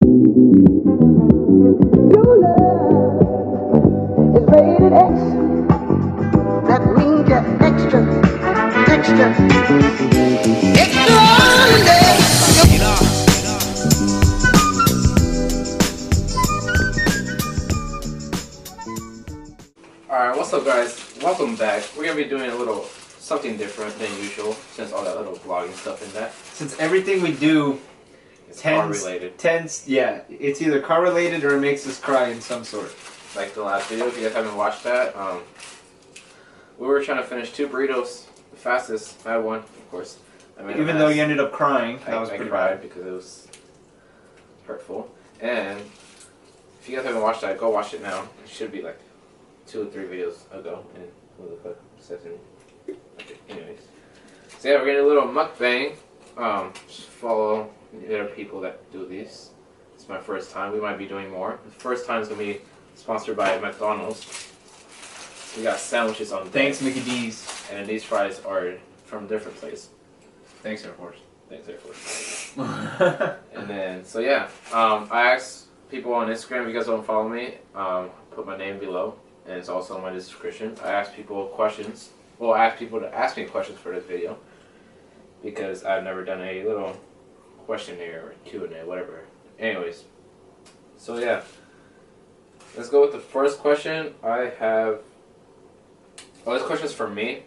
Your love is rated X. That means you're extra, extra, extraordinary. Alright, what's up guys? Welcome back. We're gonna be doing a little something different than usual since all that little vlogging stuff in that. Since everything we do It's car related. Yeah, it's either car related or it makes us cry in some sort. Like the last video, if you guys haven't watched that, we were trying to finish 2 burritos the fastest. I had one, of course. Even though you ended up crying, that was I pretty cried bad. because it was hurtful. And if you guys haven't watched that, go watch it now. It should be like 2 or 3 videos ago. And who the fuck says it? Okay, anyways. So yeah, we're gonna do a little mukbang. Just follow the other people that do these. It's my first time. We might be doing more. The first time is gonna be sponsored by McDonald's. We got sandwiches on deck. Thanks, Mickey D's. And these fries are from a different place. Thanks, Air Force. Thanks, Air Force. And then, so yeah, I asked people on Instagram, if you guys don't follow me, put my name below, and it's also in my description. I asked people questions. Well, I asked people to ask me questions for this video because I've never done a little questionnaire or Q&A, whatever. Anyways, so yeah, let's go with the first question. I have, well, this question's for me,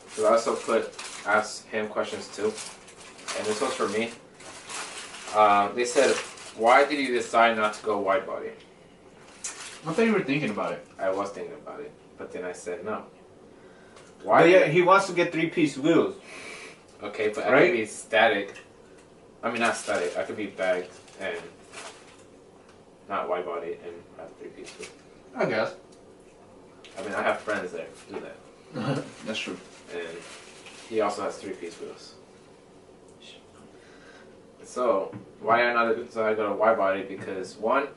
so I also ask him questions too, and this one's for me. They said, why did you decide not to go wide body? I thought you were thinking about it. I was thinking about it, but then I said no. Why? But yeah, he wants to get 3-piece wheels. Okay, but right? I could be static. I mean, not static. I could be bagged and not wide body and have 3-piece wheels. I guess. I mean, I have friends that do that. That's true. And he also has 3-piece wheels. So, why I not decide to go to wide body? Because one,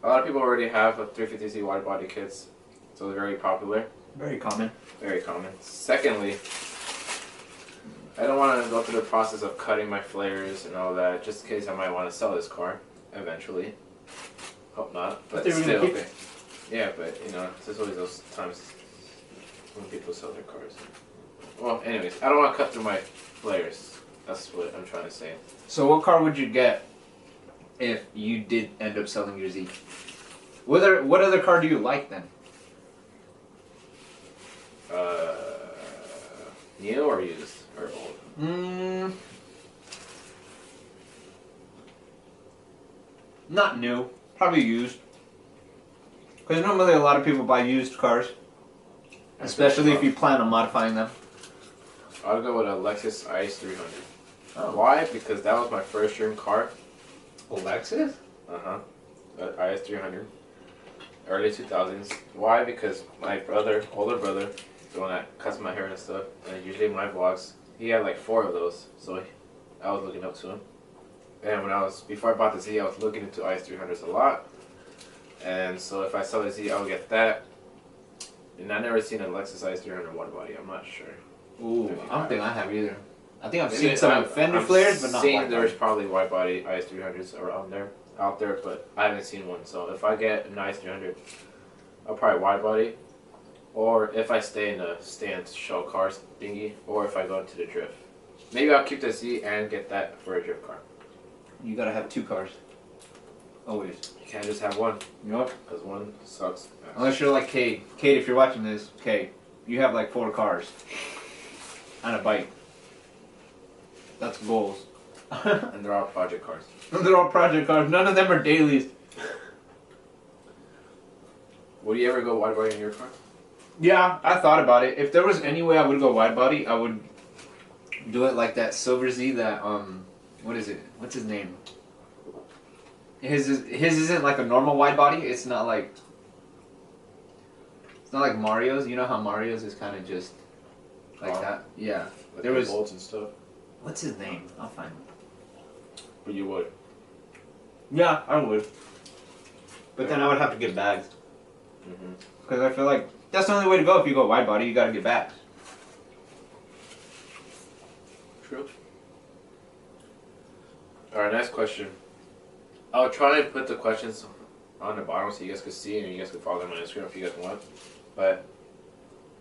a lot of people already have a 350Z wide body kits, so they're very popular. Very common. Very common. Secondly, I don't want to go through the process of cutting my flares and all that, just in case I might want to sell this car eventually. Hope not, but they're still. gonna keep it. Yeah, but you know, there's always those times when people sell their cars. Well, anyways, I don't want to cut through my flares. That's what I'm trying to say. So what car would you get if you did end up selling your Z? What other car do you like then? New or used or old? Not new. Probably used. Because normally a lot of people buy used cars. Especially if you plan on modifying them. I'll go with a Lexus IS300. Oh. Why? Because that was my first dream car. A Lexus? Uh-huh. IS300. Early 2000s. Why? Because my brother, older brother, the one that cuts my hair and stuff, and usually my vlogs, he had like 4 of those, so I was looking up to him. And before I bought the Z, I was looking into IS300s a lot. And so if I sell the Z, I would get that. And I've never seen a Lexus IS300 wide body, I'm not sure. Ooh, I don't think I have either. I think I've seen some fender flares, but not wide body. There's probably wide body IS300s out there, but I haven't seen one. So if I get an IS300, I'll probably wide body. Or if I stay in the stand show cars thingy, or if I go into the drift. Maybe I'll keep the Z and get that for a drift car. You gotta have 2 cars. Always. You can't just have one. Yup. Because one sucks. Unless you're like Cade. Cade, if you're watching this, Cade, you have like 4 cars. And a bike. That's goals. And they're all project cars. They're all project cars. None of them are dailies. Would you ever go wide body in your car? Yeah, I thought about it. If there was any way I would go wide body, I would do it like that Silver Z that, what is it? What's his name? His isn't like a normal wide body. It's not like Mario's. You know how Mario's is kind of just like that? Yeah. Like there was bolts and stuff. What's his name? I'll find him. But you would. Yeah, I would. But then I would have to get bags. Because I feel like that's the only way to go if you go wide body. You got to get bags. True. All Alright, next question. I'll try to put the questions on the bottom so you guys can see and you guys can follow them on Instagram if you guys want. But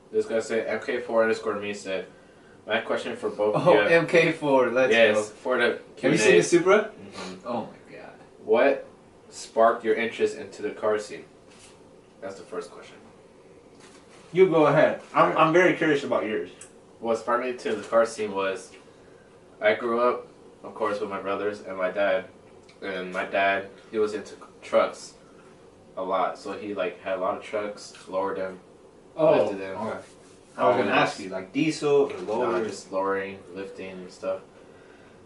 this guy said MK4_me said, my question for both of you. MK4, let's go. Yes, for the Q&A. Have you seen the Supra? Mm-hmm. Oh my god. What sparked your interest into the car scene? That's the first question. You go ahead. I'm very curious about yours. What sparked me to the car scene was I grew up, of course, with my brothers and my dad. And my dad, he was into trucks a lot. So he like had a lot of trucks, lowered them, lifted them. Okay. I was gonna ask you, like diesel or lower? No, just lowering, lifting and stuff.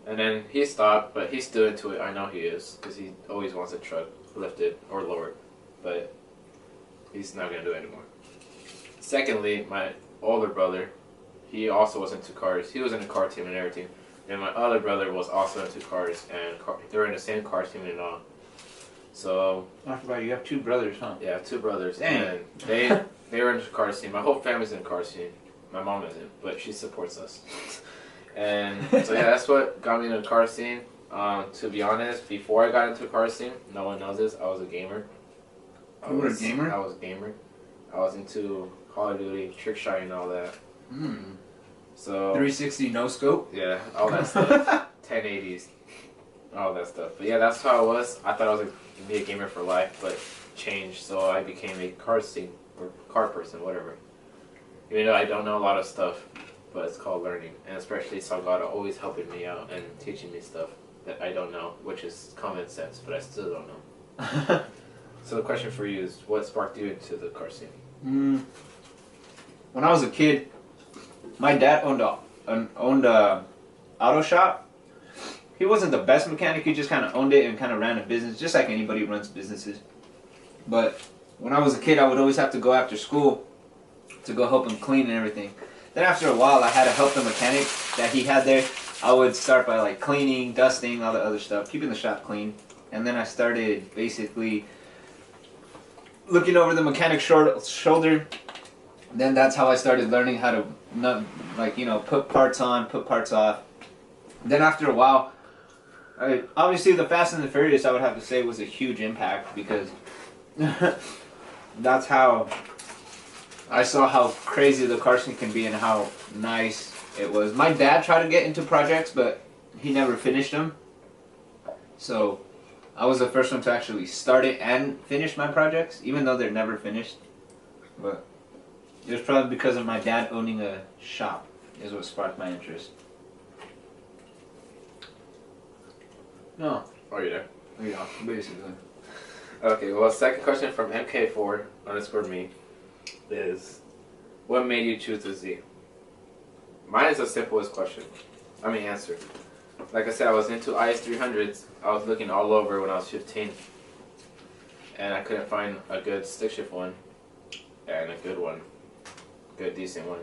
And then he stopped, but he's still into it. I know he is, because he always wants a truck lifted or lowered. But he's not gonna do it anymore. Secondly, my older brother, he also was into cars. He was in the car team and everything. And my other brother was also into cars, and they were in the same car team and all. So I forgot you have two brothers, huh? yeah, two brothers. Dang. And they were into the car scene. My whole family's in the car scene. My mom isn't, but she supports us. And so yeah, that's what got me into the car scene. To be honest, before I got into the car scene, no one knows this, I was a gamer. You were a gamer? I was a gamer. I was into Call of Duty, trick shot and all that. So 360 no scope? yeah, all that stuff. 1080s. All that stuff. But yeah, that's how I was. I thought I was going to be a gamer for life, but changed, so I became a car scene or car person, whatever. Even though I don't know a lot of stuff, but it's called learning. And especially Salgado always helping me out and teaching me stuff that I don't know, which is common sense, but I still don't know. So the question for you is, what sparked you into the car scene? When I was a kid, my dad owned a auto shop. He wasn't the best mechanic, he just kind of owned it and kind of ran a business, just like anybody who runs businesses. But when I was a kid, I would always have to go after school to go help him clean and everything. Then after a while, I had to help the mechanic that he had there. I would start by like cleaning, dusting, all the other stuff, keeping the shop clean. And then I started basically looking over the mechanic's shoulder. Then that's how I started learning how to put parts on, put parts off. Then after a while, obviously the Fast and the Furious, I would have to say, was a huge impact, because that's how I saw how crazy the car scene can be and how nice it was. My dad tried to get into projects, but he never finished them. So I was the first one to actually start it and finish my projects, even though they're never finished. But it was probably because of my dad owning a shop is what sparked my interest. No. Oh, you're there? Yeah, basically. Okay, well, second question from MK4_me is, what made you choose the Z? Mine is the simplest question. Answer. Like I said, I was into IS300s. I was looking all over when I was 15. And I couldn't find a good stick shift one. And a good one. Good, decent one.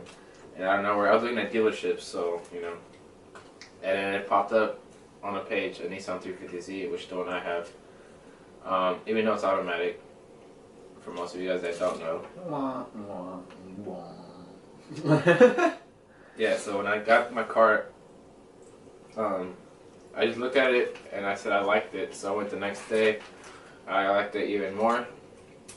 And I don't know where. I was looking at dealerships, so, And then it popped up on a page, a Nissan 350Z, which the one I have. Even though it's automatic, for most of you guys that don't know. Yeah, so when I got my car, I just looked at it and I said I liked it. So I went the next day. I liked it even more.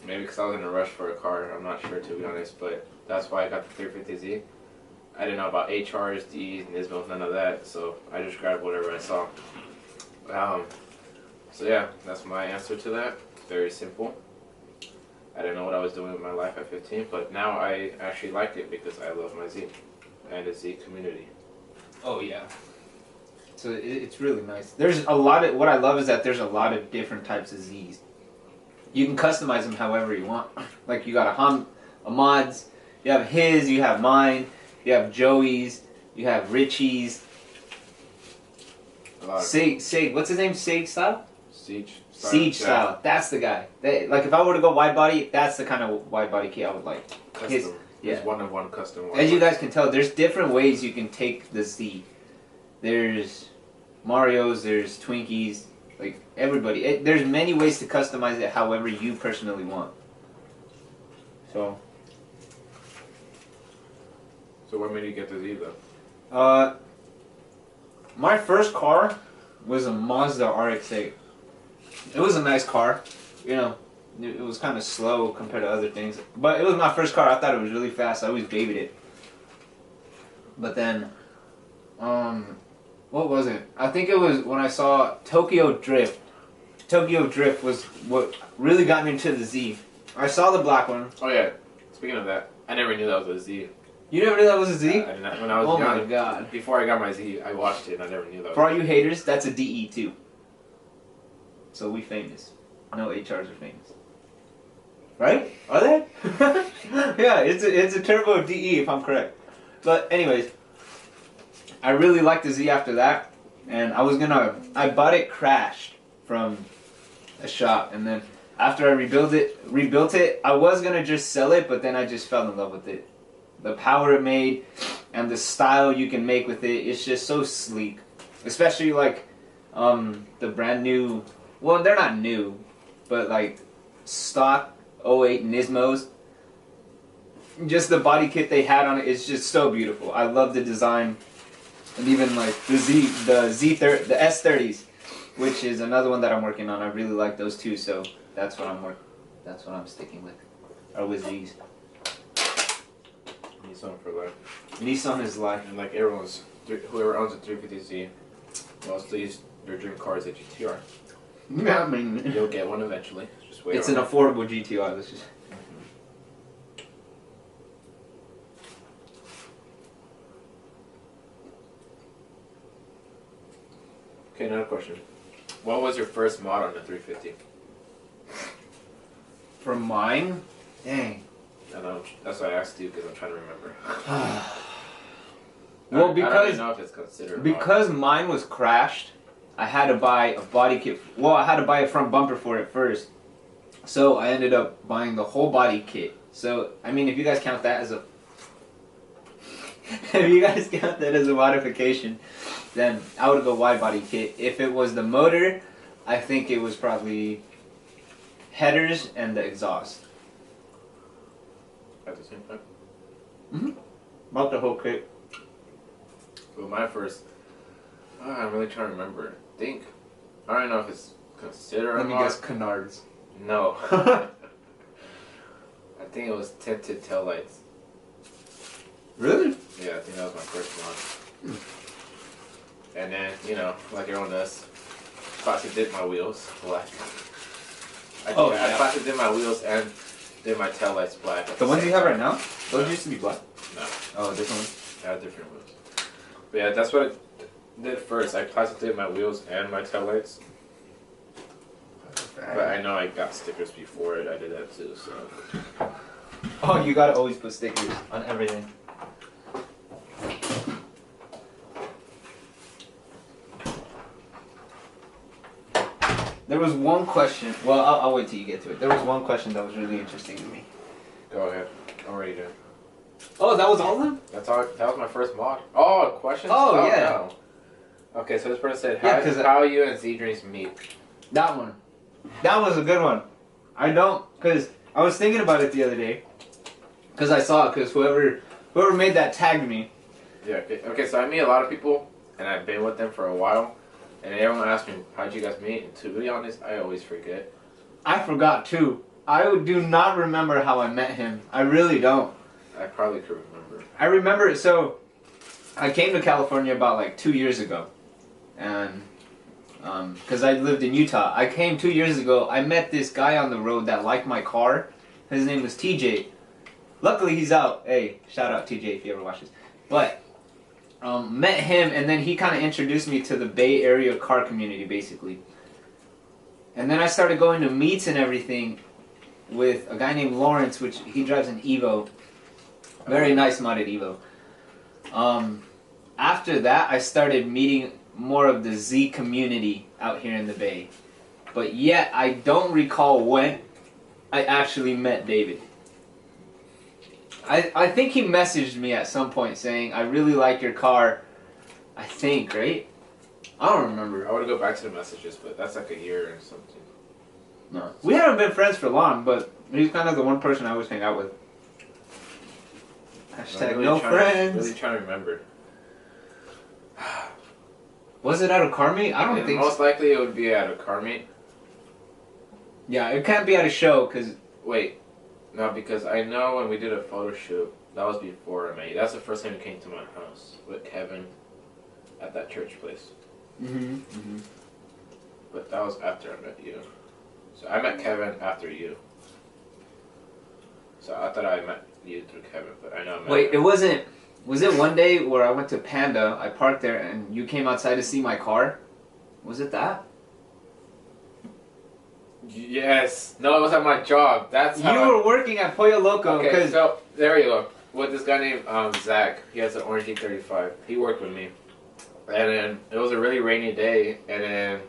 Maybe because I was in a rush for a car. I'm not sure, to be honest, but that's why I got the 350Z. I didn't know about HRs, Ds, Nismos, none of that. So I just grabbed whatever I saw. So yeah, that's my answer to that. Very simple. I didn't know what I was doing with my life at 15, but now I actually like it because I love my Z and the Z community. Oh yeah. So it's really nice. There's a lot of, what I love is that there's a lot of different types of Zs. You can customize them however you want. Like you got a mods, you have his, you have mine, you have Joey's, you have Richie's. Sig, what's his name? Sig style? Siege style. That's the guy. Like if I were to go wide body, that's the kind of wide body kit I would like. Custom. There's one custom. As you guys can tell, there's different ways you can take the Z. There's Mario's, there's Twinkies, like everybody. There's many ways to customize it however you personally want. So what made you get the Z though? My first car was a Mazda RX-8. It was a nice car, you know. It was kind of slow compared to other things, but it was my first car. I thought it was really fast. I always babied it. But then, what was it? I think it was when I saw Tokyo Drift. Tokyo Drift was what really got me into the Z. I saw the black one. Oh yeah. Speaking of that, I never knew that was a Z. You never knew that was a Z? When I was oh young, my god. Before I got my Z, I watched it and I never knew that. For all you haters, that's a DE too. So we famous. No HRs are famous. Right? Are they? Yeah, it's a turbo DE if I'm correct. But anyways, I really liked the Z after that, and I bought it crashed from a shop, and then after I rebuilt it, I was gonna just sell it, but then I just fell in love with it. The power it made, and the style you can make with it, it's just so sleek. Especially like the brand new, well they're not new, but like stock 08 Nismos. Just the body kit they had on it is just so beautiful. I love the design, and even like the S30s, which is another one that I'm working on. I really like those too, so that's what I'm sticking with. Or with these. Nissan for life. Nissan is life. And like whoever owns a 350Z, mostly their dream car is a GTR. Yeah, I mean, you'll get one eventually. Just wait. It's an affordable GTR. Let's just. Okay, another question. What was your first mod on the 350? For mine? Dang. I know. That's why I asked you, because I'm trying to remember. Well, I don't even know if it's considered because mine was crashed, I had to buy a body kit. Well, I had to buy a front bumper for it first. So I ended up buying the whole body kit. So, I mean, if you guys count that as a... if you guys count that as a modification, then I would go wide body kit. If it was the motor, I think it was probably headers and the exhaust. At the same time? Mm-hmm. About the whole kit. Well, my first... I'm really trying to remember. I don't know if it's considered a mod. Let me guess, Canards. No. I think it was tinted taillights. Really? Yeah, I think that was my first mod. And then, you know, like everyone does, classic did my wheels black. I classic did my wheels and did my taillights black. The ones you have right now? Those used to be black? No. Oh, different ones? I had different wheels. But yeah, that's what I did first. I classic did my wheels and my taillights. But I know I got stickers before it. I did that too, so. Oh, you gotta always put stickers on everything. There was one question. Well, I'll wait till you get to it. There was one question that was really interesting to me. Go ahead. I'm ready to. Oh, that was all of them? That was my first mod. Oh, questions? Oh, yeah. No. Okay, so this person said, Yeah, how you and Z-Dreams meet? That one. That was a good one. I don't, because I was thinking about it the other day. Because I saw it, because whoever made that tagged me. Yeah, okay, so I meet a lot of people, and I've been with them for a while. And everyone asks me, how'd you guys meet? And to be honest, I always forget. I forgot too. I do not remember how I met him. I really don't. I probably could remember. I remember it. So, I came to California about like 2 years ago. And, because I lived in Utah. I came 2 years ago. I met this guy on the road that liked my car. His name was TJ. Luckily, he's out. Hey, shout out TJ if you ever watch this. But, met him, and then he kind of introduced me to the Bay Area car community, basically. And then I started going to meets and everything with a guy named Lawrence, which he drives an Evo. Very nice modded Evo. After that, I started meeting more of the Z community out here in the Bay. But yet, I don't recall when I actually met David. I think he messaged me at some point saying, I really like your car. I think, right? I don't remember. I want to go back to the messages, but that's like a year or something. No. We haven't been friends for long, but he's kind of the one person I always hang out with. Hashtag really no friends. Really trying to remember. Was it out of car meet? I don't think Most so. likely it would be at a car meet. Yeah, it can't be at a show because Wait, no, because I know when we did a photo shoot, that was before I met you. That's the first time you came to my house with Kevin at that church place. But that was after I met you. So I met Kevin after you. So I thought I met you through Kevin, but I know I met Wait, him. it wasn't. Was it one day where I went to Panda? I parked there and you came outside to see my car. Was it that? Yes. No, it was at my job. That's how You were working at Pollo Loco Okay, because so there you go. With this guy named Zach. He has an orange G35. He worked with me. And then it was a really rainy day, and then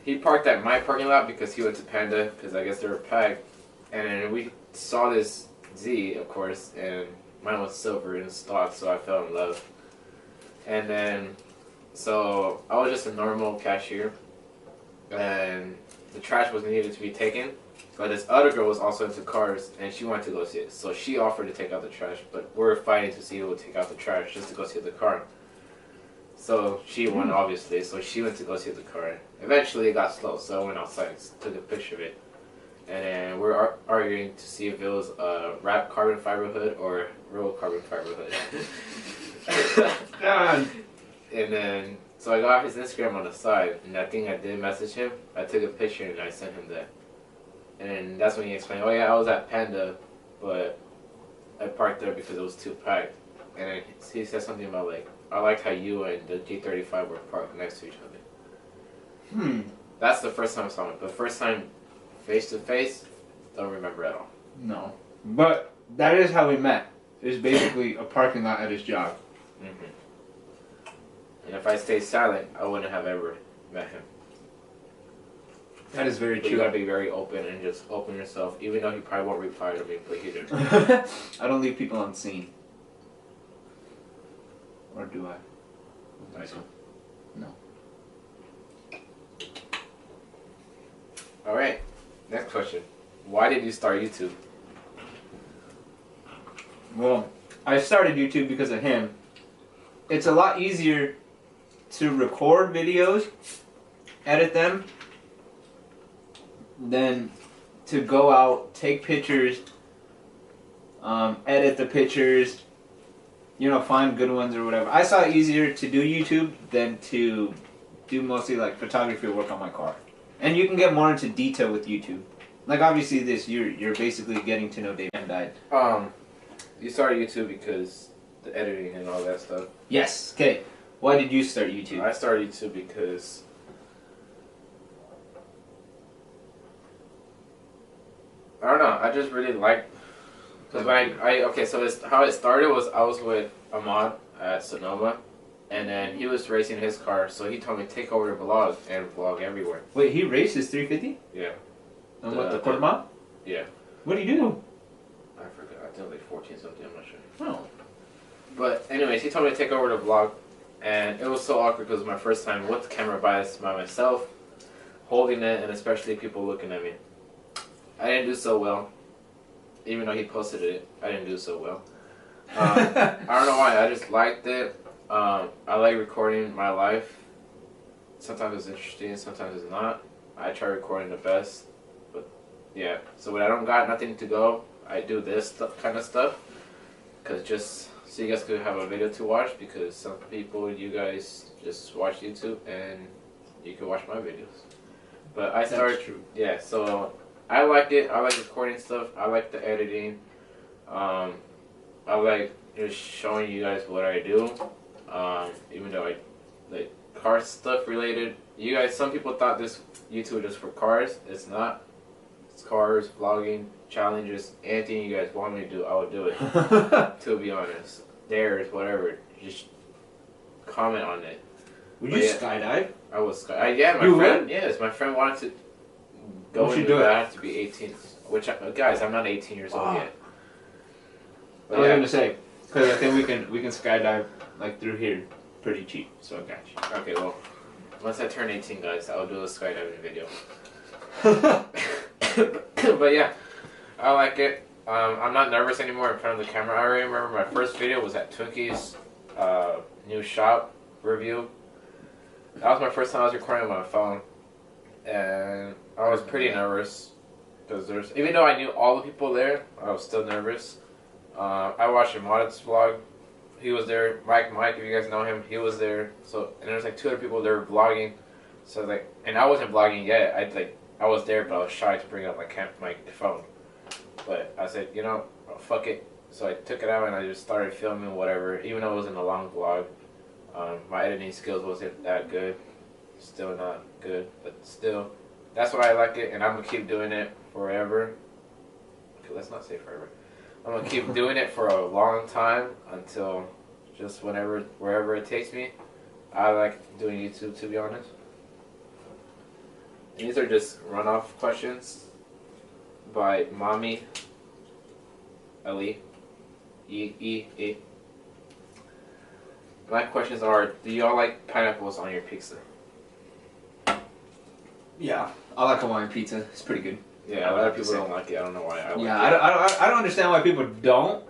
he parked at my parking lot because he went to Panda, because I guess they were packed. And then we saw this Z, of course, and mine was silver in stock, so I fell in love. And then, so I was just a normal cashier, and the trash was needed to be taken. But this other girl was also into cars, and she wanted to go see it. So she offered to take out the trash, but we were fighting to see who would take out the trash just to go see the car. So she won, obviously, so she went to go see the car. Eventually it got slow, so I went outside and took a picture of it. And then we were arguing to see if it was a wrapped carbon fiber hood or real carbon fiber hood. God. And then, so I got his Instagram on the side, and I think I did message him. I took a picture and I sent him that. And that's when he explained, oh yeah, I was at Panda, but I parked there because it was too packed. And then he said something about like, I liked how you and the G35 were parked next to each other. That's the first time I saw him. But first time face to face, don't remember at all. No. But that is how we met. It was basically a parking lot at his job. And if I stayed silent, I wouldn't have ever met him. That is very But true. you gotta be very open and just open yourself, even though he probably won't reply to me, but he did. I don't leave people unseen. Or do I? I do. No. Alright, next question. Why did you start YouTube? Well, I started YouTube because of him. It's a lot easier to record videos, edit them, than to go out, take pictures, edit the pictures, you know, find good ones or whatever. I saw it easier to do YouTube than to do mostly like photography work on my car. And you can get more into detail with YouTube. Like obviously this, you're basically getting to know Dave and died. You started YouTube because the editing and all that stuff. Yes. Okay. Why did you start YouTube? I started YouTube because I don't know. I just really liked because when okay. So how it started was I was with Ahmad at Sonoma, and then he was racing his car. So he told me take over the vlog and vlog everywhere. Wait, he raced his 350? Yeah. And what, the quarter mile? Yeah. What do you do? I forgot. I think like 14 something. I'm not sure. Oh. But anyways, he told me to take over the vlog, and it was so awkward because it was my first time with the camera by myself, holding it, and especially people looking at me. I didn't do so well, even though he posted it. I didn't do so well. I don't know why. I just liked it. I like recording my life. Sometimes it's interesting, sometimes it's not. I try recording the best, but yeah. So when I don't got nothing to go, I do this kind of stuff, cause just so you guys could have a video to watch. Because some people, you guys just watch YouTube and you can watch my videos. But I started, That's true. yeah. So I like it. I like recording stuff. I like the editing. I like just showing you guys what I do. Even though I like car stuff related. You guys, some people thought this YouTube is for cars. It's not. It's cars, vlogging, challenges, anything you guys want me to do, I would do it. To be honest, dares, whatever. Just comment on it. Would But you yeah, skydive? I was. Yeah, my You friend. would? Yes, my friend wanted to go We should into do it. that. I have to be 18. Which, guys, I'm not 18 years old yet. I But was yeah. gonna say, because I think we can skydive like through here, pretty cheap. So I got you. Okay, well, once I turn 18, guys, I'll do a skydiving video. But yeah, I like it. I'm not nervous anymore in front of the camera. I remember my first video was at Twinkie's new shop review. That was my first time I was recording on my phone, and I was pretty nervous because even though I knew all the people there, I was still nervous. I watched Mcdonald'S vlog. He was there. Mike, if you guys know him, he was there. So and there's like 2 other people there vlogging. So like, and I wasn't vlogging yet. I was there, but I was shy to bring up my phone. But I said, you know, fuck it. So I took it out and I just started filming whatever, even though it wasn't a long vlog. My editing skills wasn't that good. Still not good, but still, that's why I like it, and I'm gonna keep doing it forever. Okay, let's not say forever. I'm gonna keep doing it for a long time until just wherever it takes me. I like doing YouTube, to be honest. And these are just runoff questions by Mommy Ali. E. My questions are: do y'all like pineapples on your pizza? Yeah, I like Hawaiian pizza. It's pretty good. Yeah, a lot of people don't like it. I don't know why. I don't understand why people don't.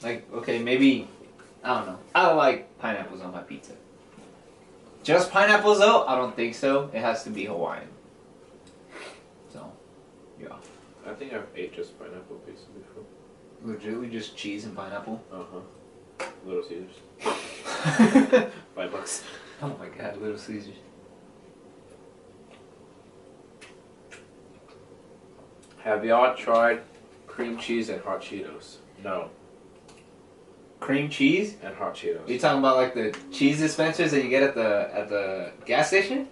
Like, okay, maybe I don't know. I like pineapples on my pizza. Just pineapples though? I don't think so. It has to be Hawaiian. So, yeah. I think I've ate just pineapple pizza before. Legitimately just cheese and pineapple? Little Caesars. $5. Oh my god, Little Caesars. Have y'all tried cream cheese and hot Cheetos? No. Cream cheese? And hot Cheetos. Are you talking about like the cheese dispensers that you get at the gas station?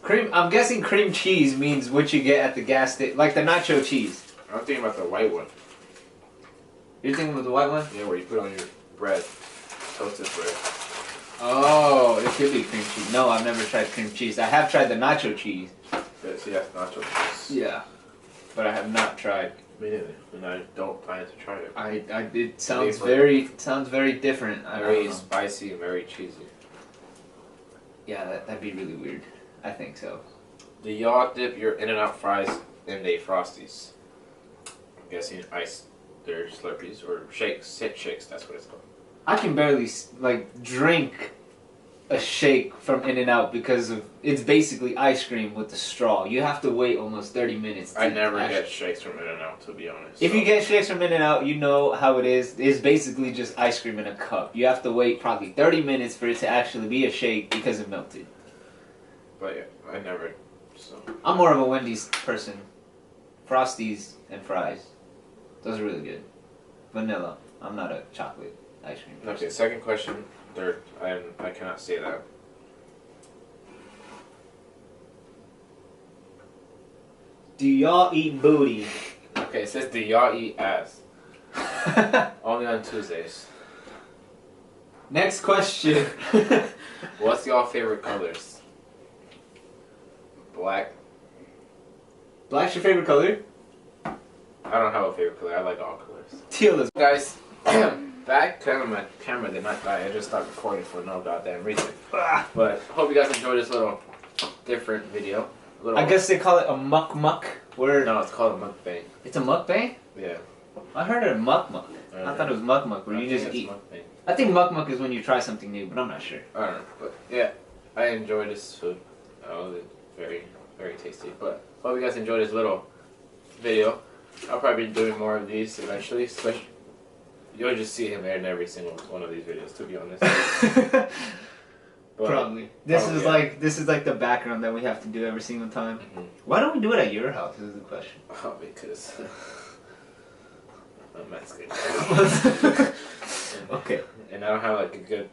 Cream. I'm guessing cream cheese means what you get at the gas station, like the nacho cheese. I'm thinking about the white one. You're thinking about the white one? Yeah, where you put on your bread, toasted bread. Oh, it could be cream cheese. No, I've never tried cream cheese. I have tried the nacho cheese. Yeah, see, that's nacho cheese. Yeah, but I have not tried. Me neither, and I don't plan to try it. It sounds very different. Very spicy, very cheesy. Yeah, that'd be really weird. I think so. Do y'all dip your In-N-Out fries in they Frosties? I'm guessing ice. They're Slurpees or shakes. Shakes. That's what it's called. I can barely like drink a shake from In-N-Out because of it's basically ice cream with the straw. You have to wait almost 30 minutes. I never get shakes from In-N-Out, to be honest. If you get shakes from In-N-Out, you know how it is. It's basically just ice cream in a cup. You have to wait probably 30 minutes for it to actually be a shake because it melted. But yeah, I never. So I'm more of a Wendy's person. Frosties and fries. Those are really good. Vanilla. I'm not a chocolate ice cream person. Okay, second question. Third, I cannot say that. Do y'all eat booty? Okay, it says do y'all eat ass? Only on Tuesdays. Next question. What's y'all favorite colors? Black. Black's your favorite color? I don't have a favorite color. I like all colors. Teal is. Guys, back my camera did not die. I just stopped recording for no goddamn reason. But hope you guys enjoyed this little different video. I guess they call it a mukbang. No, it's called a mukbang. It's a mukbang? Yeah. I heard it a mukbang. I thought it was mukbang where you just eat. Mukbang. I think mukbang is when you try something new, but I'm not sure. I don't know. But yeah, I enjoyed this food. It was very, very tasty. But hope you guys enjoyed this little video. I'll probably be doing more of these eventually. Especially, you'll just see him in every single one of these videos, to be honest. But, probably. This is like the background that we have to do every single time. Mm-hmm. Why don't we do it at your house? Is the question. Oh, because I'm Mexican. Okay. And I don't have like a good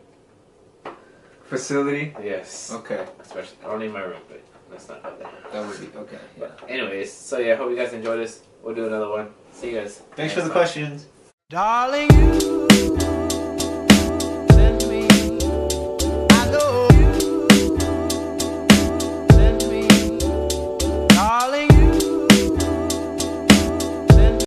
facility. Yes. Okay. Especially, I don't need my room, but that's not out there. That would be okay. Yeah. But anyways, so yeah, hope you guys enjoyed this. We'll do another one. See you guys. Thanks for the questions. Darling, you